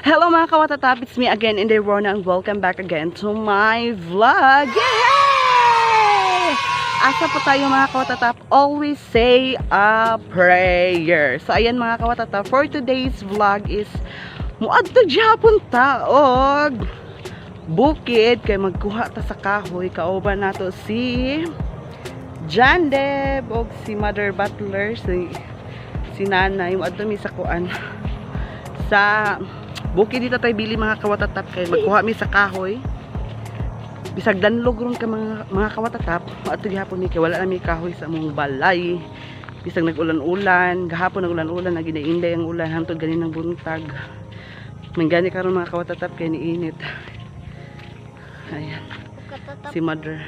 Hello mga kawatatap, it's me again, Inday Rona, and welcome back again to my vlog. Yay! Asa po tayo mga kawatatap, always say a prayer. So ayan mga kawatatap, for today's vlog is muadto gyapon ta og bukid kay magkuha ta sa kahoy. Kauban nato si John Deb og si Mother Butler, si Nanay muadto mi sa kuan sa bukid dito tayo bili mga kawatatap kay magkuha mi sa kahoy. Bisag danlog ron ka mga kawatatap, ato gihapon ni kay wala na mi kahoy sa among balay. Bisag nag-ulan-ulan, gahapon nag-ulan-ulan, naginainday ang ulan hangtod ganinang buntag. Manggani karon mga kawatatap kay niinit. Ayan. Si Mother.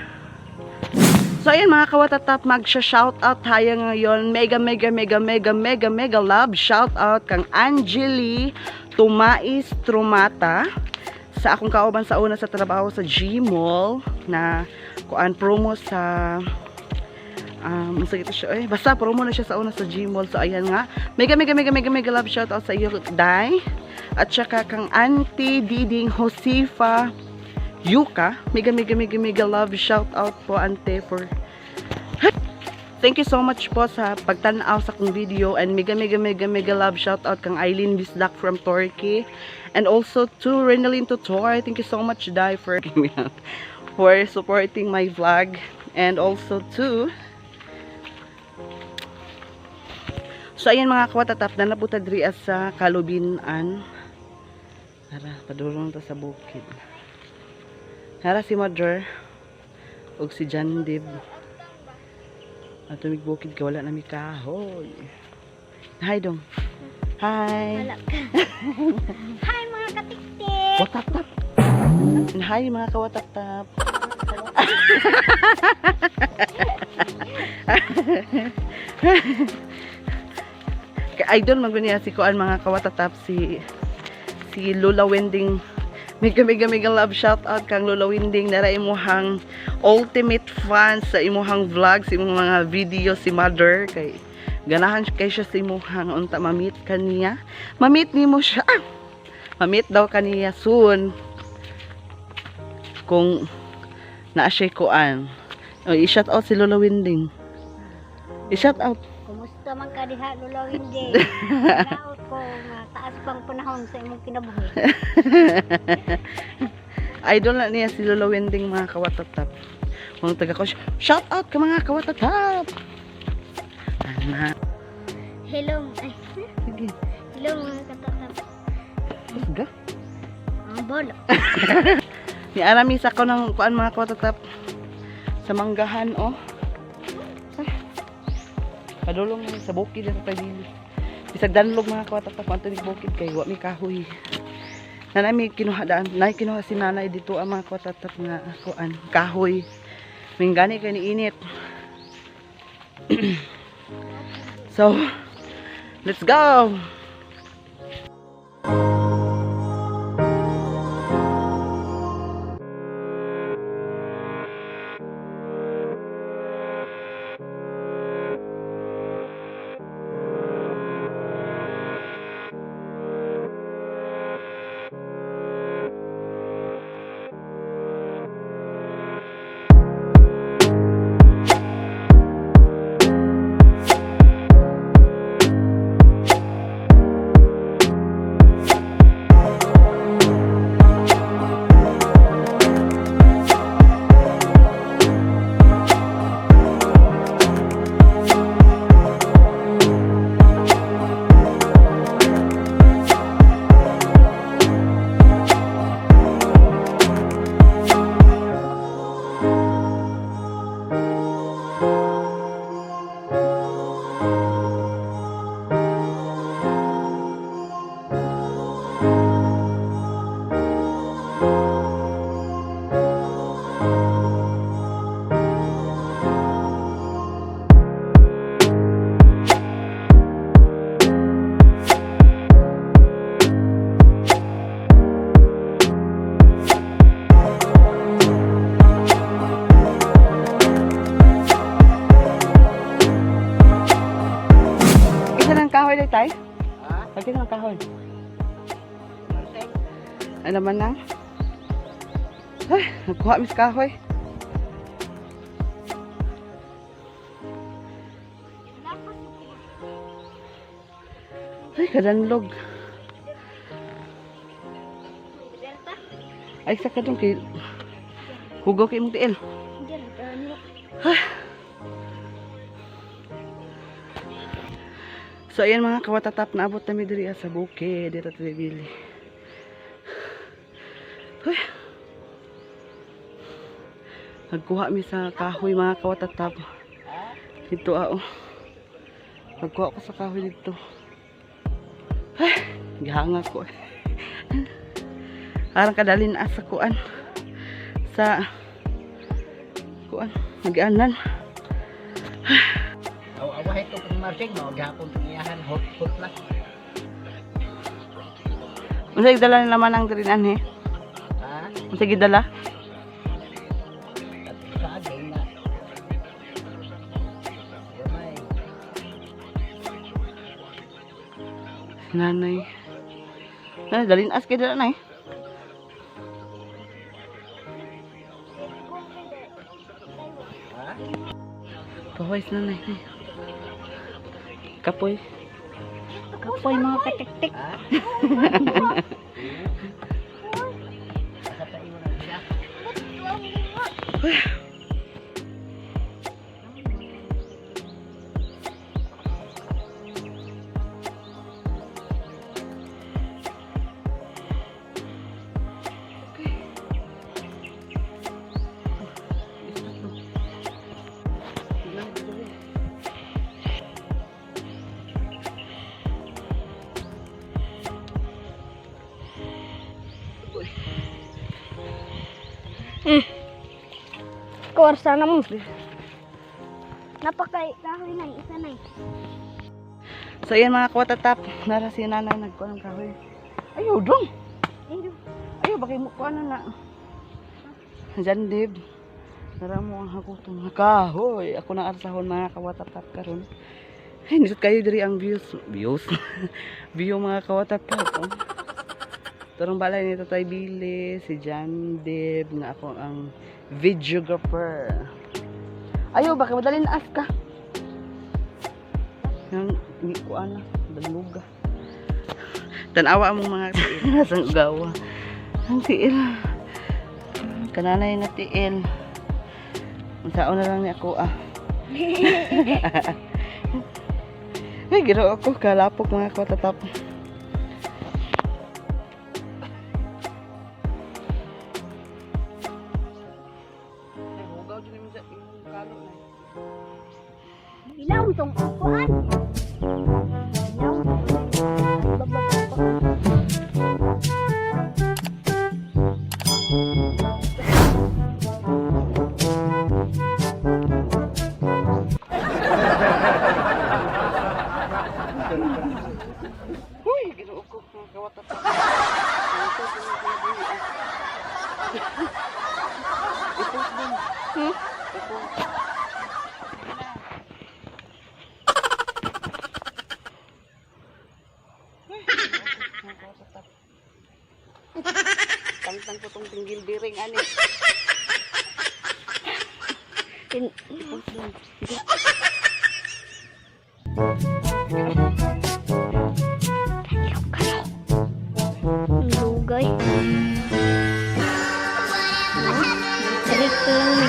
So ayan mga kawatatap, magsha-shout out tayo ngayon. Mega love shout out kang Angeli Tumais Trumata sa akong kauban sa una sa trabaho sa Gmall na kuan promo sa basta promo na siya sa una sa Gmall. So ayan nga, mega love shout out sa iyo Day, at saka kang Auntie Diding Josefa Yuka, mega love shout out po ante for thank you so much po sa pagtanaw sa kong video, and mega love shout out kang Eileen Bisdak from Turkey, and also to Renalyn Tutor. Thank you so much Dai for supporting my vlog, and also to so ayan mga kawatatap, na naputa diri sa Kalubinan. Tara, padulong ta sa bukid. Hara si Mother og si John Dib. Ato migbukid ka wala na mi kahoy. Hi dong. Hi. Wala ka. Hi mga katiktik. Watatap. Hi mga kawatatap. Idol maguniya si kuan mga kawatatap, si Lola Wending. Mega love shout out kang Lola Winding, nara imuhang ultimate fans sa imuhang vlog, sa imong mga video si Mother kay ganahan kay siya sa imuhang unta mamit kaniya. Mamit nimo siya. Mamit daw kaniya soon. Kung naa siya kuan. I-shout out si Lola Winding. I-shout out. Kumusta man ka diha Lola Winding? Naot ko taas pang panahon sa imong kinabuhi. Idol na niya si Lola Winding mga kawatatap. Kung taga ko, shout out ka mga kawatatap. Hello. Sige. Hello mga katatap. Sige. Ang bolo. Ni arami sa ko ng kuan mga kawatatap sa manggahan oh. Padulong sa bukid sa pagili. Bisag danlog mga kawatatap anto ni bukid kay wa mi kahoy. Nanay kinuha si nanay dito ang mga kawatatap nga kuan kahoy. Minggani kay niinit. So, let's go. kahoy day tay? Ha? Lagi ng kahoy. Ano man lang? Ay, nagkuha mis kahoy. Ay, kadanlog. Ay, sa kadong kay hugaw kay mong tiil. So, ayan mga kawatatap, naabot namin diri sa bukid. Dito tayo bili. Uy. Nagkuha mi sa kahoy mga kawatatap. Dito nagkuha ko sa kahoy dito. Ay, gihanga ko. Parang kadalin sa kuan. Sa kuan, nag-anan. Awahay ito kung marsing, no? Gapon niyahan, hot lang. Masay dala nila man ang dirinan he. Ha? Masay dala. At sagay na. Gamay. Nanay. Nanay, dalin as kay dala nay. Ha? Kahoy nanay. Kapoy. Kapoy mga katik-tik. Ha? Nakatay mo na siya. Korsa na mo. Napakay kahoy na isa na. So ayan mga kawatatap, nara si nanay nagkuha ng kahoy. Ayaw dong. Ayaw bakit mo kuha na na. Diyan dib. Nara mo ang hakutong kahoy. Ako na arsahon mga kawatatap karon. Ay, nisot kayo diri ang views. View mga kawatatap. Oh. Tarong balay nito tayo bili. Si Jan Dib. Nga ako ang videographer. Ayaw bakit madalin as ka. Yang hindi ko ana, daluga. Tanawa mong mga tiil nasang ugawa. Ang tiil. Kananay na tiil. Masaon na lang ni ako Ay, ginawa ako kalapok mga kawatatap. Ilaw tong kuan. Uy, ginawa ko mga kawatatap. Ipos din. Ipos. Tangtang ko tong tinggil biring ani. Lugay. Trik lang ni.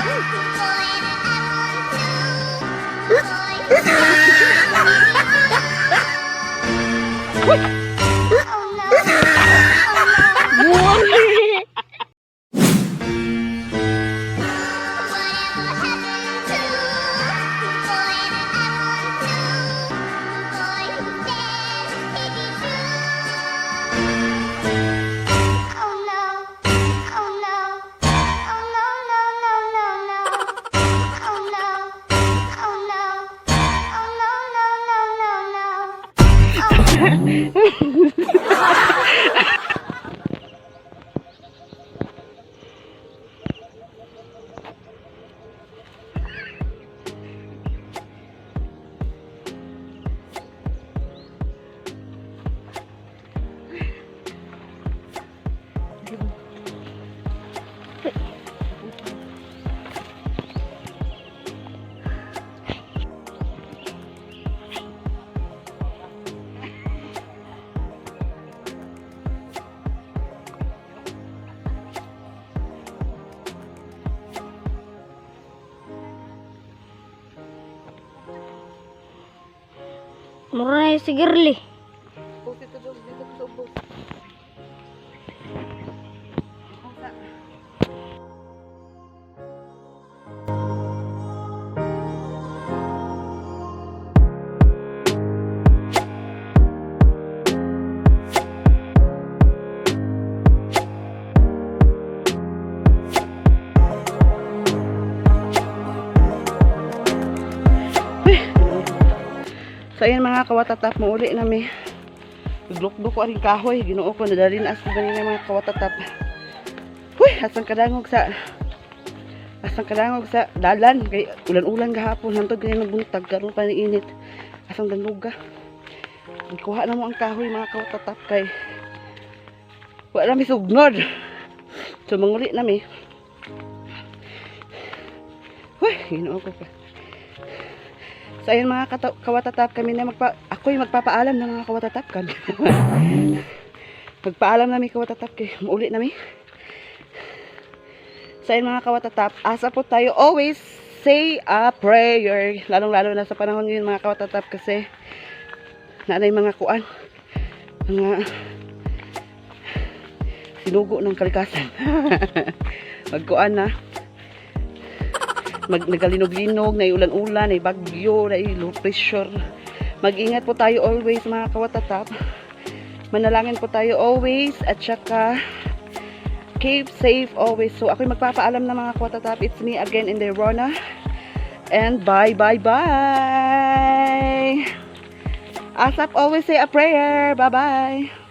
Mura na yung si Girly. So ayan mga kawatatap, mauli na may duglok-duk ko aring kahoy, ginoo ko nadali na asal ganina mga kawatatap. Huy, asang kadangog sa dalan kay ulan-ulan gahapon hantod ganyan nagbuntag karon pa ni init. Asang danuga. Kuha na mo ang kahoy mga kawatatap kay wala mi sugnod. So manguli na mi. Huy, ginoo ko pa. So ayun mga kawatatap, kami na ako'y magpapaalam ng mga kawatatap kan. Magpaalam na mi kawatatap kay mauli na mi. So ayun mga kawatatap, asa po tayo always say a prayer. Lalong-lalo na sa panahon ngayon mga kawatatap kasi nanay mga kuan, mga sinugo ng kalikasan. Magkuan na. Nagalinog-linog, na ulan-ulan, na bagyo, na low pressure. Mag-ingat po tayo always mga kawatatap. Manalangin po tayo always at saka keep safe always. So ako'y magpapaalam na mga kawatatap. It's me again in the Rona. And bye. Asap always say a prayer. Bye-bye.